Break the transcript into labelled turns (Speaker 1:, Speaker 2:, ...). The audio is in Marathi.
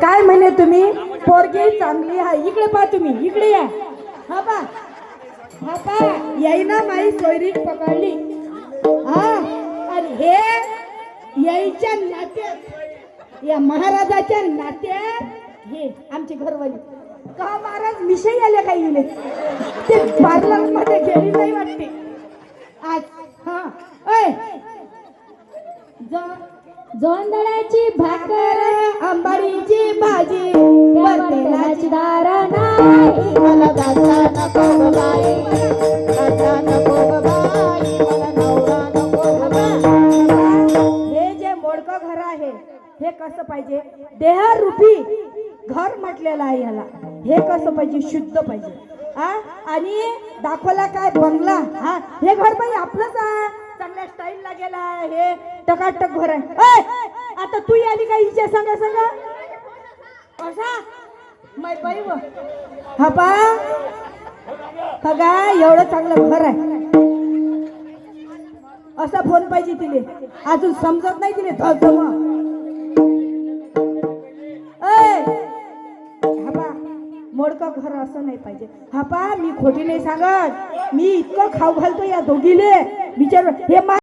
Speaker 1: काय म्हणे तुम्ही? पोरगी चांगली आहे. इकडे पहा, तुम्ही इकडे या. हा पा, हा पा, याईना माई सोयरीक पकडली. हा, आणि हे याईच्या नात्यात, या महाराजाच्या नात्यात हे आमची घरवाली. का महाराज मिशई आले काही गेले ते पार्लर मध्ये गेली नाही वाटते आज. हा ओय,
Speaker 2: जोंधळ्याची भाकर,
Speaker 1: आंबाडीची भाजी,
Speaker 2: तेलाची दार नाही,
Speaker 1: मला दाता नको ग बाई, दाता नको ग बाई, मला नवरा नको ग बाई. हे जे मोडकं घर आहे हे कसं पाहिजे? देहरूपी घर म्हटलेलं आहे ह्याला. हे कसं पाहिजे? शुद्ध पाहिजे. हा, आणि दाखवला काय बंगला. हा, हे घर बाई आपलंच आहे, चांगल्या स्टाईल लागेला. हे टकाटक घर आहे. आता तू आली का हिच्या संग संग असा मै बाई व हा पा बघा, एवढं चांगलं घर आहे. असा फोन पाहिजे तिले. अजून समजत नाही तिले धम. हा पा, मोडकं घर असं नाही पाहिजे. हा पा, मी खोटी नाही सांगत. मी इतकं खाऊ घालतो या दोघीले विचार. हे